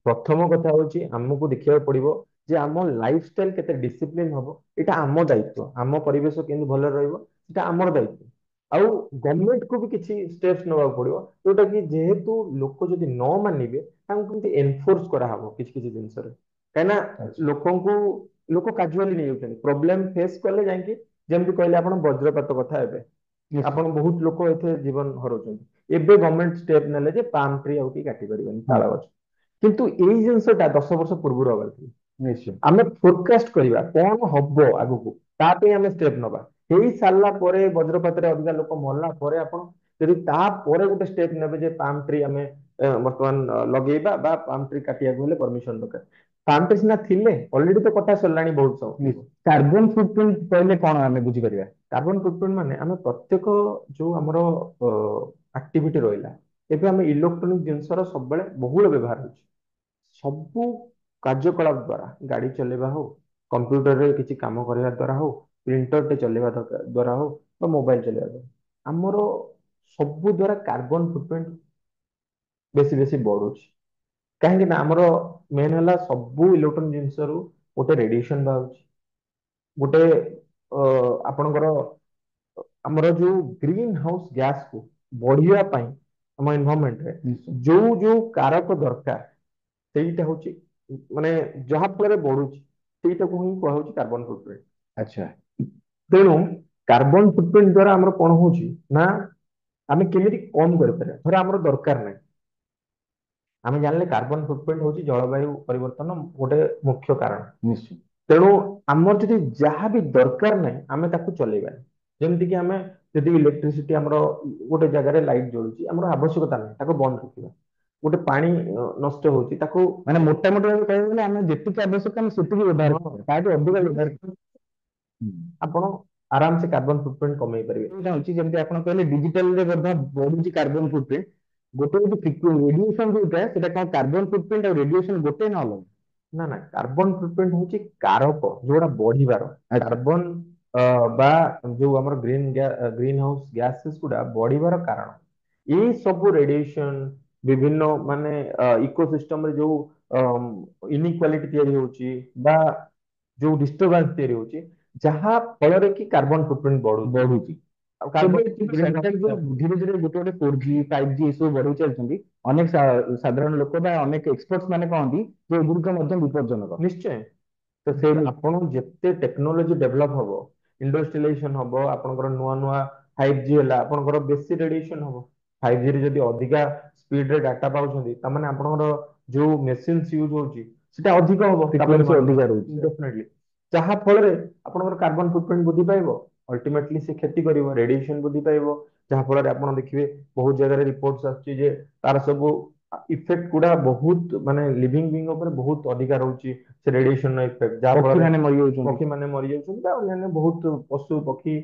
ପ୍ରଥମ କଥା ହଉଛି ଆମକୁ ଦେଖିବାକୁ ପଡିବ ଯେ ଆମ ଲାଇଫଷ୍ଟାଇଲ କେତେ ଡିସିପ୍ଲିନ ହବ, ଏଇଟା ଆମ ଦାୟିତ୍ୱ। ଆମ ପରିବେଶ କେମିତି ଭଲରେ ରହିବ, ସେଟା ଆମର ଦାୟିତ୍ୱ। ଆଉ ଗଭର୍ଣମେଣ୍ଟକୁ ବି କିଛି ସ୍ଟେପ୍ସ ନେବାକୁ ପଡିବ, ଯୋଉଟା କି ଯେହେତୁ ଲୋକ ଯଦି ନ ମାନିବେ ତାଙ୍କୁ କେମିତି ଏନଫୋର୍ସ କରାହବ କିଛି କିଛି ଜିନିଷରେ। କାହିଁକିନା ଲୋକଙ୍କୁ ଲୋକ କାଜୁଆଲି ନେଇଯାଉଛନ୍ତି, ପ୍ରୋବ୍ଲେମ ଫେସ୍ କଲେ ଯାଇକି, ଯେମିତି କହିଲେ ଆପଣ ବଜ୍ରପାତ କଥା, ଏବେ ନିଶ୍ଚୟ। ଆପଣ ବହୁତ ଲୋକ ଏଥିରେ ଜୀବନ ହରଉଛନ୍ତି। ଏବେ ଗଭର୍ଣମେଣ୍ଟ ଷ୍ଟେପ ନେଲେ ଯେ ପାମ୍ ଟ୍ରି ଆଉ କେହି କାଟି ପାରିବେନି, ହଁ। ତାଳ ଗଛ। କିନ୍ତୁ ଏଇ ଜିନିଷଟା 10 ବର୍ଷ ପୂର୍ବରୁ ହବାର ଥିଲା। ନିଶ୍ଚୟ। ଆମେ ଫୋରକାଷ୍ଟ କରିବା କଣ ହବ ଆଗକୁ, ତା ପାଇଁ ଆମେ ଷ୍ଟେପ ନବା। ହେଇ ସାରିଲା ପରେ, ବଜ୍ରପାତରେ ଅଧିକା ଲୋକ ମରିଲା ପରେ ଆପଣ ଯଦି ତାପରେ ଗୋଟେ ଷ୍ଟେପ ନେବେ ଯେ ପାମ୍ ଟ୍ରି ଆମେ ବର୍ତ୍ତମାନ ଲଗେଇବା ବା ପାମ୍ ଟ୍ରି କାଟିବାକୁ ହେଲେ ପରମିଶନ ଦରକାର। ପାମ୍ ଟ୍ରି ସିନା ଥିଲେ, ଅଲରେଡି ତ କଟା ସରିଲାଣି ବହୁତ ସବୁ। କାର୍ବନ ଫୁଟପ୍ରିଣ୍ଟ କହିଲେ କଣ ଆମେ ବୁଝିପାରିବା? କାର୍ବନ ଫୁଟପ୍ରିଣ୍ଟ ମାନେ ଆମେ ପ୍ରତ୍ୟେକ ଯୋଉ ଆମର ଆକ୍ଟିଭିଟି ରହିଲା, ଏବେ ଆମେ ଇଲେକ୍ଟ୍ରୋନିକ ଜିନିଷର ସବୁବେଳେ ବହୁଳ ବ୍ୟବହାର ହଉଛି। ସବୁ କାର୍ଯ୍ୟକଳାପ ଦ୍ୱାରା, ଗାଡି ଚଲେଇବା ହଉ, କମ୍ପ୍ୟୁଟରରେ କିଛି କାମ କରିବା ଦ୍ୱାରା ହଉ, ପ୍ରିଣ୍ଟରଟେ ଚଲେଇବା ଦ୍ୱାରା ହଉ ବା ମୋବାଇଲ ଚଲେଇବା ଦ୍ୱାରା, ଆମର ସବୁ ଦ୍ୱାରା କାର୍ବନ ଫୁଟପ୍ରିଣ୍ଟ ବେଶୀ ବେଶୀ ବଢୁଛି। କାହିଁକି ନା ଆମର ମେନ୍ ହେଲା ସବୁ ଇଲେକ୍ଟ୍ରୋନିକ ଜିନିଷରୁ ଗୋଟେ ରେଡିଏସନ ବାହାରୁଛି, ଗୋଟେ ଆପଣଙ୍କର ଆମର ଯୋଉ ଗ୍ରୀନ ହାଉସ ଗ୍ୟାସକୁ ବଢିବା ପାଇଁ ଆମ ଏନଭାରମେଣ୍ଟରେ ଯୋଉ ଯୋଉ କାରକ ଦରକାର, ସେଇଟା ହଉଛି ମାନେ ଯାହା ଫଳରେ ବଢୁଛି, ସେଇଟାକୁ ହିଁ କୁହାହଉଛି କାର୍ବନ ଫୁଟପ୍ରିଣ୍ଟ। ଆଚ୍ଛା। ତେଣୁ କାର୍ବନ ଫୁଟପ୍ରିଣ୍ଟ ଦ୍ୱାରା ଆମର କଣ ହଉଛି ନା, ଆମେ କେମିତି କମ କରିପାରିବା। ଧର ଆମର ଦରକାର ନାହିଁ, ଆମେ ଜାଣିଲେ କାର୍ବନ ଫୁଟପ୍ରିଣ୍ଟ ହଉଛି ଜଳବାୟୁ ପରିବର୍ତ୍ତନ ଗୋଟେ ମୁଖ୍ୟ କାରଣ। ନିଶ୍ଚୟ। ତେଣୁ ଆମର ଯଦି ଯାହା ବି ଦରକାର ନାହିଁ ଆମେ ତାକୁ ଚଲେଇବା। ଯେମିତିକି ଆମେ ଯଦି ଇଲେକ୍ଟ୍ରିସିଟି, ଆମର ଗୋଟେ ଜାଗାରେ ଲାଇଟ୍ ଜଳୁଛି, ଆମର ଆବଶ୍ୟକତା ନାହିଁ, ତାକୁ ବନ୍ଦ ରଖିବା। ଗୋଟେ ପାଣି ନଷ୍ଟ ହଉଛି, ତାକୁ ମାନେ ମୋଟାମୋଟି ଭାବେ କହିବାକୁ ଗଲେ ଆମେ ଯେତିକି ଆବଶ୍ୟକ ଆମେ ସେତିକି ବ୍ୟବହାର ହଁ, କରିବା, ତାଠୁ ଅଧିକ ବ୍ୟବହାର ଆପଣ ଆରାମସେ କାର୍ବନ ଫୁଟପ୍ରିଣ୍ଟ କମେଇ ପାରିବେ। ଚାହୁଁଛି ଯେମିତି ଆପଣ କହିଲେ ଡିଜିଟାଲରେ ମଧ୍ୟ ବଢୁଛି କାର୍ବନ ଫୁଟପ୍ରିଣ୍ଟ। ଗୋଟେ ଯଦି ରେଡିଏସନ ଯୋଉଟା, ସେଟା କଣ କାର୍ବନ ଫୁଟପ୍ରିଣ୍ଟ ଆଉ ରେଡିଏସନ ଗୋଟେ ନା ଅଲଗା? ନା ନା, କାର୍ବନ ଫୁଟପ୍ରିଣ୍ଟ ହଉଛି କାରକ ଯୋଉଟା ବଢିବାର। ଆଚ୍ଛା। କାର୍ବନ ବା ଯୋଉ ଆମର ଗ୍ରୀନ ହାଉସ ଗ୍ୟାସେସ୍ ଗୁଡା ବଢିବାର କାରଣ ଏଇ ସବୁ ରେଡିଏସନ, ବିଭିନ୍ନ ମାନେ ଇକୋସିଷ୍ଟମ ରେ ଯୋଉ ଇନଇକ୍ୱାଲିଟି ତିଆରି ହଉଛି ବା ଯୋଉ ଡିଷ୍ଟରବାନ୍ସ ତିଆରି ହଉଛି, ଯାହା ଫଳରେ କି କାର୍ବନ ଫୁଟପ୍ରିଣ୍ଟ ବଢୁଛି। ବଢୁଛି। ଆଉ କିନ୍ତୁ କାର୍ବନ କିନ୍ତୁ ଗ୍ରୀନ ସରକାର ହାଉସ। ଯୋଉ ଧୀରେ ଧୀରେ ଗୋଟେ ଗୋଟେ 4G 5G ଏସବୁ ବଢେଇ ଚାଲିଛନ୍ତି, ଅନେକ ସାଧାରଣ ଲୋକ ବା ଅନେକ ଏକ୍ସପର୍ଟ ମାନେ କହନ୍ତି ଯେ ଏଗୁଡିକ ମଧ୍ୟ ବିପଜ୍ଜନକ। ନିଶ୍ଚୟ। ତ ସେ ଆପଣ ଯେତେ ଟେକ୍ନୋଲୋଜି ଡେଭଲପ ହବ, ଇଣ୍ଡଷ୍ଟ୍ରିଆଲାଇଜେସନ ହବ, ଆପଣଙ୍କର ନୂଆ ନୂଆ 5G ହେଲା, ଆପଣଙ୍କର ବେଶୀ ରେଡିଏସନ ହବ। 5G ରେ ଯଦି ଅଧିକା ସ୍ପିଡ ରେ ଡାଟା ପାଉଛନ୍ତି, ତାମାନେ ଆପଣଙ୍କର ଯୋଉ ମେସିନ୍ସ ୟୁଜ ହଉଛି ସେଟା ଅଧିକ ହବ ଫ୍ରିକ୍ୱେନ୍ସି ତାପମାତ୍ରା ଅଧିକା ରହୁଛି। ଡେଫିନେଟଲି। ଯାହା ଫଳରେ ଆପଣଙ୍କର କାର୍ବନ ଫୁଟପ୍ରିଣ୍ଟ ବୃଦ୍ଧି ପାଇବ, ଅଲ୍ଟିମେଟଲି ସେ କ୍ଷତି କରିବ, ରେଡିଏସନ ବୃଦ୍ଧି ପାଇବ। ଯାହା ଫଳରେ ଆପଣ ଦେଖିବେ ବହୁତ ଜାଗାରେ ରିପୋର୍ଟ ଆସୁଛି ଯେ ତାର ସବୁ ଇଫେକ୍ଟ ଗୁଡା ବହୁତ ମାନେ ଲିଭିଂ ବିଙ୍ଗ ଉପରେ ବହୁତ ଅଧିକା ରହୁଛି, ସେ ରେଡିଏସନ ଇଫେକ୍ଟ। ଯାହା ପକ୍ଷୀ ଫଳରେ ମାନେ ମରିଯାଉଛନ୍ତି। ପକ୍ଷୀ ମାନେ ମରିଯାଉଛନ୍ତି ବା ଅନ୍ୟାନ୍ୟ ବହୁତ ପଶୁ ପକ୍ଷୀ,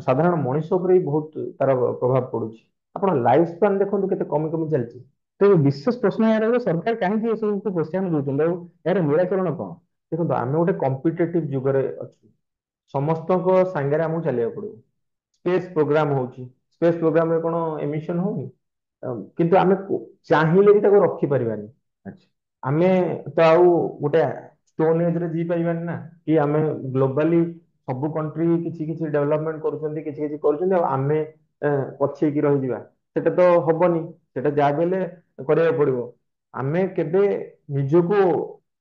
ସାଧାରଣ ମଣିଷ ଉପରେ ବି ବହୁତ ତାର ପ୍ରଭାବ ପଡୁଛି। ଆପଣ ଲାଇଫ ସ୍ପାନ ଦେଖନ୍ତୁ କେତେ କମି କମି ଚାଲିଛି। ତ ବିଶେଷ ପ୍ରଶ୍ନ ଏହାର ଯେ ସରକାର କାହିଁକି ଏସବୁକୁ ପ୍ରୋତ୍ସାହନ ଦଉଛନ୍ତି ଆଉ ଏହାର ନିରାକରଣ କଣ? ଦେଖନ୍ତୁ, ଆମେ ଗୋଟେ କମ୍ପିଟେଟିଭ ଯୁଗରେ ଅଛୁ, ସମସ୍ତଙ୍କ ସାଙ୍ଗରେ ଆମକୁ ଚାଲିବାକୁ ପଡିବ। ସ୍ପେସ ପ୍ରୋଗ୍ରାମ ହଉଛି, ସ୍ପେସ ପ୍ରୋଗ୍ରାମରେ କଣ ଏମିସନ ହଉନି? କିନ୍ତୁ ଆମେ ଚାହିଁଲେ ବି ତାକୁ ରଖିପାରିବାନି। ଆଚ୍ଛା। ଆମେ ତ ଆଉ ଗୋଟେ ଷ୍ଟୋନ ଏଜରେ ଜି ପାରିବାନି ନା, କି ଆମେ ଗ୍ଲୋବାଲି ସବୁ କଣ୍ଟ୍ରି କିଛି କିଛି ଡେଭଲପମେଣ୍ଟ କରୁଛନ୍ତି, କିଛି କିଛି କରୁଛନ୍ତି, ଆଉ ଆମେ ପଛେଇକି ରହିଯିବା, ସେଟା ତ ହବନି। ସେଟା ଯାହା ବି ହେଲେ କରିବାକୁ ପଡିବ। ଆମେ କେବେ ନିଜକୁ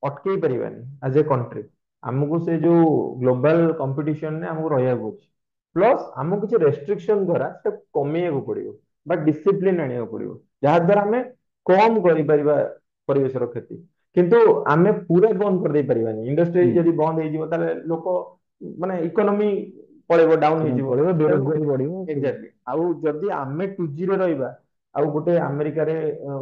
ଅଟକେଇ ପାରିବାନି ଆଜ ଏ କଣ୍ଟ୍ରି। ଆମକୁ ସେ ଯୋଉ ଗ୍ଲୋବାଲ କମ୍ପିଟିସନରେ ଆମକୁ ରହିବାକୁ ଅଛି। ପ୍ଲସ୍ ଆମକୁ କିଛି ରେଷ୍ଟ୍ରିକସନ ଦ୍ଵାରା ସେଟା କମେଇବାକୁ ପଡିବ ବା ଡିସିପ୍ଲିନ ଆଣିବାକୁ ପଡିବ, ଯାହା ଦ୍ୱାରା ଆମେ କମ କରିପାରିବା ପରିବେଶର କ୍ଷତି। କିନ୍ତୁ ଆମେ ପୁରା ବନ୍ଦ କରିଦେଇ ପାରିବାନି। ଇଣ୍ଡଷ୍ଟ୍ରି ହୁଁ। ଯଦି ବନ୍ଦ ହେଇଯିବ, ତାହେଲେ ଲୋକ ମାନେ ଇକୋନୋମି ପଳେଇବ, ଡାଉନ ହେଇଯିବ। ପଳେଇବ, ତେଣୁ ବେରୋଜଗାରୀ ବଢିବ ସବୁ। ଏକ୍ଜାକ୍ଟଲି। ଆଉ ଯଦି ଆମେ 2G ରେ ରହିବା, ଆଉ ଗୋଟେ ଆମେରିକାରେ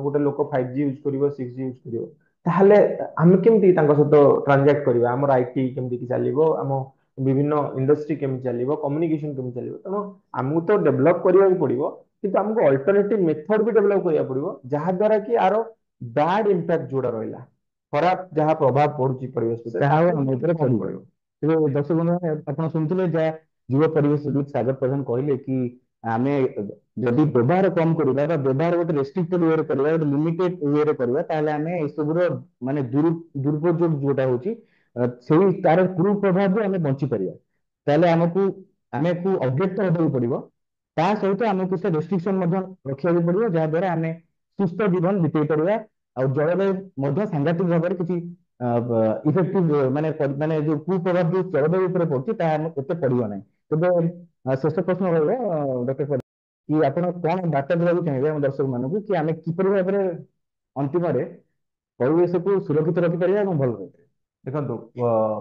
ଗୋଟେ ଲୋକ 5G ୟୁଜ କରିବ, 6G ୟୁଜ କରିବ, ତାହେଲେ ଆମେ କେମିତି ତାଙ୍କ ସହିତ ଟ୍ରାନଜାକ୍ଟ କରିବା? ଆମର ଆଇଟି କେମିତି ଚାଲିବ, ଆମ ବିଭିନ୍ନ ଇଣ୍ଡଷ୍ଟ୍ରି କେମିତି ଚାଲିବ, କମ୍ୟୁନିକେସନ କେମିତି ଚାଲିବ? ତେଣୁ ଆମକୁ ତ ଡେଭଲପ କରିବାକୁ ପଡିବ, କିନ୍ତୁ ଆମକୁ ଅଲ୍ଟରନେଟିଭ ମେଥଡ ବି ଡେଭଲପ କରିବାକୁ ପଡିବ, ଯାହା ଦ୍ୱାରା କି ଆର ବ୍ୟାଡ ଇମ୍ପାକ୍ଟ ଯୋଉଟା ରହିଲା, ଖରାପ ଯାହା ପ୍ରଭାବ ପଡୁଛି ପରିବେଶ ଉପରେ, ତାହା ଆଉ ତାକୁ ଆମ ଉପରେ କମ ପଡିବ। କରିବ। ତେବେ ଦର୍ଶକ ବନ୍ଧୁ, ଆପଣ ଶୁଣିଥିଲେ ଯାହା ଯୁବ ପରିବେଶବିତ ସାଗର ପ୍ରଧାନ କହିଲେ କି ଆମେ ଯଦି ବ୍ୟବହାର କମ କରିବା ବା ବ୍ୟବହାର ଗୋଟେ ରେଷ୍ଟ୍ରିକ୍ଟେଡ ୱେରେ କରିବା, ଗୋଟେ ଲିମିଟେଡ ୱେରେ କରିବା, ତାହେଲେ ଆମେ ଏସବୁର ମାନେ ଦୁରୁପଯୋଗ ଯୋଉଟା ହଉଛି ସେଇ ତାର କୁପ୍ରଭାବରୁ ଆମେ ବଞ୍ଚି ପାରିବା। ତାହେଲେ ଆମକୁ ଅଗ୍ରତ ହେବାକୁ ପଡିବ। ତା ସହିତ ଆମକୁ ସେ ରେଷ୍ଟ୍ରିକ୍ସନ ମଧ୍ୟ ରଖିବାକୁ ପଡିବ, ଯାହା ଦ୍ୱାରା ଆମେ ସୁସ୍ଥ ଜୀବନ ବିତେଇ ପାରିବା। ଆଉ ଜଳବାୟୁ ମଧ୍ୟ ସାଂଘାତିକ ଭାବରେ କିଛି ଇଫେକ୍ଟିଭ ମାନେ ଯୋଉ କୁପ୍ରଭାବ ଯୋଉ ଜଳବାୟୁ ଉପରେ ପଡୁଛି ତାହା ଆମକୁ ଏତେ ପଡିବ ନାହିଁ। ତେବେ ଶେଷ ପ୍ରଶ୍ନ ରହିବ ଡକ୍ଟର କି ଆପଣ କଣ ବାର୍ତ୍ତା ଦେବାକୁ ଚାହିଁବେ ଆମ ଦର୍ଶକ ମାନଙ୍କୁ, କି ଆମେ କିପରି ଭାବରେ ଅନ୍ତିମରେ ପରିବେଶକୁ ସୁରକ୍ଷିତ ରଖିପାରିବା ଏବଂ ଭଲ ରହିପାରିବା? ଦେଖନ୍ତୁ,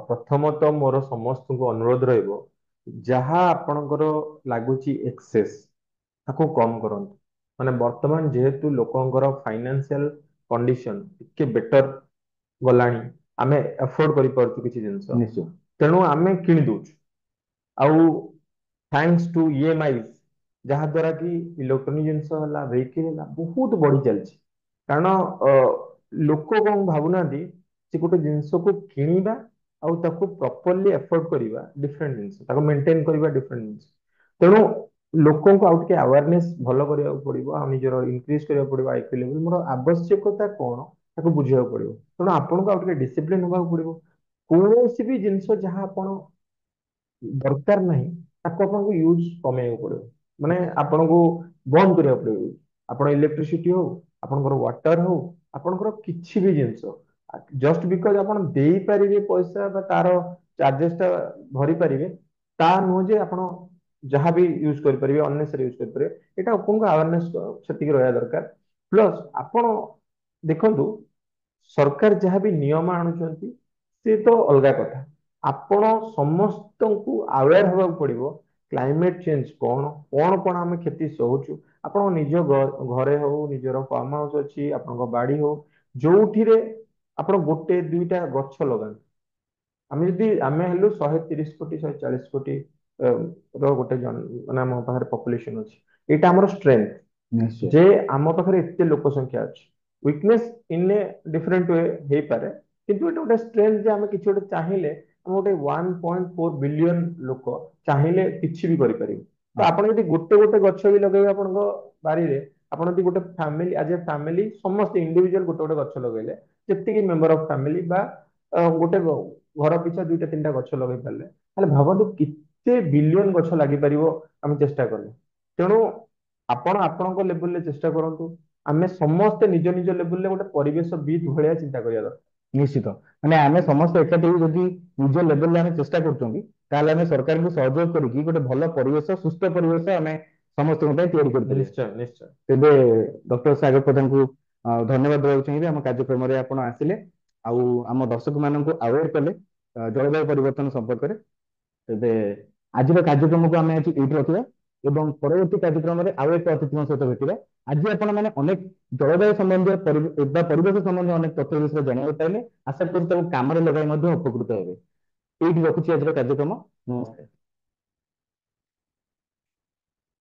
ପ୍ରଥମତଃ ମୋର ସମସ୍ତଙ୍କୁ ଅନୁରୋଧ ରହିବ, ଯାହା ଆପଣଙ୍କର ଲାଗୁଛି ଏକ୍ସେସ, ତାକୁ କମ କରନ୍ତୁ। ମାନେ ବର୍ତ୍ତମାନ ଯେହେତୁ ଲୋକଙ୍କର ଫାଇନାନ୍ସିଆଲ କଣ୍ଡିସନ ଟିକେ ବେଟର ଗଲାଣି, ଆମେ ଆଫୋର୍ଡ କରିପାରୁଛୁ କିଛି ଜିନିଷ, ନିଶ୍ଚୟ। ତେଣୁ ଆମେ କିଣି ଦଉଛୁ। ଆଉ ଥ୍ୟାଙ୍କ୍ସ ଟୁ EMI, ଯାହା ଦ୍ୱାରା କି ଇଲେକ୍ଟ୍ରୋନିକ ଜିନିଷ ହେଲା, ଭେହିକିଲ ହେଲା, ବହୁତ ବଢି ଚାଲିଛି। କାରଣ ଲୋକ କଣ ଭାବୁନାହାନ୍ତି, ସେ ଗୋଟେ ଜିନିଷକୁ କିଣିବା ଆଉ ତାକୁ ପ୍ରପରଲି ଏଫୋର୍ଡ କରିବା ଡିଫରେଣ୍ଟ ଜିନିଷ, ତାକୁ ମେଣ୍ଟେନ କରିବା ଡିଫରେଣ୍ଟ ଜିନିଷ। ତେଣୁ ଲୋକଙ୍କୁ ଆଉ ଟିକେ ଆୱାରନେସ ଭଲ କରିବାକୁ ପଡିବ, ଆଉ ନିଜର ଇନକ୍ରିଜ କରିବାକୁ ପଡିବ ଆଇକ୍ୟୁ ଲେଭେଲ। ମୋର ଆବଶ୍ୟକତା କଣ ତାକୁ ବୁଝିବାକୁ ପଡିବ। ତେଣୁ ଆପଣଙ୍କୁ ଆଉ ଟିକେ ଡିସିପ୍ଲିନ ହେବାକୁ ପଡିବ। କୌଣସି ବି ଜିନିଷ ଯାହା ଆପଣ ଦରକାର ନାହିଁ, ତାକୁ ଆପଣଙ୍କୁ ୟୁଜ କମେଇବାକୁ ପଡିବ। ମାନେ ଆପଣଙ୍କୁ ବନ୍ଦ କରିବାକୁ ପଡିବ। ଆପଣ ଇଲେକ୍ଟ୍ରିସିଟି ହଉ, ଆପଣଙ୍କର ୱାଟର ହଉ, ଆପଣଙ୍କର କିଛି ବି ଜିନିଷ, ଜଷ୍ଟ ବିକଜ ଆପଣ ଦେଇପାରିବେ ପଇସା ବା ତାର ଚାର୍ଜେସ ଟା ଭରି ପାରିବେ, ତା ନୁହଁ ଯେ ଆପଣ ଯାହା ବି ୟୁଜ କରିପାରିବେ, ଅନନେସେରୀ ୟୁଜ କରିପାରିବେ। ଏଇଟା ଆପଣଙ୍କୁ ଆୱାରନେସ ସେତିକି ରହିବା ଦରକାର। ପ୍ଲସ୍ ଆପଣ ଦେଖନ୍ତୁ, ସରକାର ଯାହା ବି ନିୟମ ଆଣୁଛନ୍ତି ସେ ତ ଅଲଗା କଥା, ଆପଣ ସମସ୍ତଙ୍କୁ ଆୱେର ହେବାକୁ ପଡିବ କ୍ଲାଇମେଟ ଚେଞ୍ଜ କଣ, କଣ କଣ ଆମେ କ୍ଷତି ସହୁଛୁ। ଆପଣଙ୍କ ନିଜ ଘରେ ହଉ, ନିଜର ଫାର୍ମ ହାଉସ ଅଛି, ଆପଣଙ୍କ ବାଡି ହଉ, ଯୋଉଠିରେ ଆପଣ ଗୋଟେ ଦୁଇଟା ଗଛ ଲଗାନ୍ତୁ। ଆମେ ହେଲୁ 130 କୋଟି 140 କୋଟି ର ଗୋଟେ ମାନେ ଆମ ପାଖରେ ପପୁଲେସନ ଅଛି। ଏଇଟା ଆମର ଷ୍ଟ୍ରେଂଥ ନିଶ୍ଚୟ। ଯେ ଆମ ପାଖରେ ଏତେ ଲୋକ ସଂଖ୍ୟା ଅଛି। ୱିକନେସ ଇନ ଏ ଡିଫରେଣ୍ଟ ୱେ ହେଇପାରେ, କିନ୍ତୁ ଏଟା ଗୋଟେ ଷ୍ଟ୍ରେନ୍ଥ ଯେ ଆମେ କିଛି ଗୋଟେ ଚାହିଁଲେ ଆମେ ଗୋଟେ 1.4 ବିଲିୟନ ଲୋକ ଚାହିଁଲେ କିଛି ବି କରିପାରିବୁ। ତ ଆପଣ ଯଦି ଗୋଟେ ଗୋଟେ ଗଛ ବି ଲଗେଇବେ ଆପଣଙ୍କ ବାରିରେ, ଆପଣ ଯଦି ଗୋଟେ ଫ୍ୟାମିଲି ଆଜ ଏ ଫ୍ୟାମିଲି ସମସ୍ତେ ଇଣ୍ଡିଭିଜୁଆଲ ଗୋଟେ ଗୋଟେ ଗଛ ଲଗେଇଲେ, ଯେତିକି ମେମ୍ବର ଅଫ ଫ୍ୟାମିଲି ବା ଗୋଟେ ଘର ପିଛା ଦୁଇଟା ତିନିଟା ଗଛ ଲଗେଇ ପାରିଲେ, ତାହେଲେ ଭାବନ୍ତୁ କେତେ ବିଲିୟନ ଗଛ ଲାଗିପାରିବ ଆମେ ଚେଷ୍ଟା କଲେ। ତେଣୁ ଆପଣ ଆପଣଙ୍କ ଲେବୁଲରେ ଚେଷ୍ଟା କରନ୍ତୁ, ଆମେ ସମସ୍ତେ ନିଜ ନିଜ ଲେବୁଲରେ ଗୋଟେ ପରିବେଶବିତ୍ ଭଳିଆ ଚିନ୍ତା କରିବା ଦରକାର। ନିଶ୍ଚିତ, ମାନେ ଆମେ ସମସ୍ତେ ଏକାଠି ହେଇ ଯଦି ନିଜ ଲେଭେଲରେ ଆମେ ଚେଷ୍ଟା କରୁଛନ୍ତି, ତାହେଲେ ଆମେ ସରକାରଙ୍କୁ ସହଯୋଗ କରିକି ଗୋଟେ ଭଲ ପରିବେଶ, ସୁସ୍ଥ ପରିବେଶ ଆମେ ସମସ୍ତଙ୍କ ପାଇଁ ତିଆରି କରିପାରିବା। ନିଶ୍ଚୟ ନିଶ୍ଚୟ। ତେବେ ଡକ୍ଟର ସାଗର ପ୍ରଧାନଙ୍କୁ ଧନ୍ୟବାଦ ଦେବାକୁ ଚାହିଁବି, ଆମ କାର୍ଯ୍ୟକ୍ରମରେ ଆପଣ ଆସିଲେ ଆଉ ଆମ ଦର୍ଶକ ମାନଙ୍କୁ ଆୱେର କଲେ ଜଳବାୟୁ ପରିବର୍ତ୍ତନ ସମ୍ପର୍କରେ। ତେବେ ଆଜିର କାର୍ଯ୍ୟକ୍ରମକୁ ଆମେ ଆଜି ଏଇଠି ରଖିବା ଏବଂ ପରବର୍ତ୍ତୀ କାର୍ଯ୍ୟକ୍ରମରେ ଆଉ ଏକ ଅତିଥିଙ୍କ ସହିତ ଭେଟିବା। ଆଜି ଆପଣ ମାନେ ଅନେକ ଜଳବାୟୁ ସମ୍ବନ୍ଧୀୟ ବା ପରିବେଶ ସମ୍ବନ୍ଧୀୟ ଅନେକ ତଥ୍ୟ ବିଷୟରେ ଜାଣିବାକୁ ପାଇଲେ। ଆଶା କରୁଛି ତାକୁ କାମରେ ଲଗାଇ ମଧ୍ୟ ଉପକୃତ ହେବେ। ଏଇଠି ରଖୁଛି ଆଜିର କାର୍ଯ୍ୟକ୍ରମ। ନମସ୍କାର।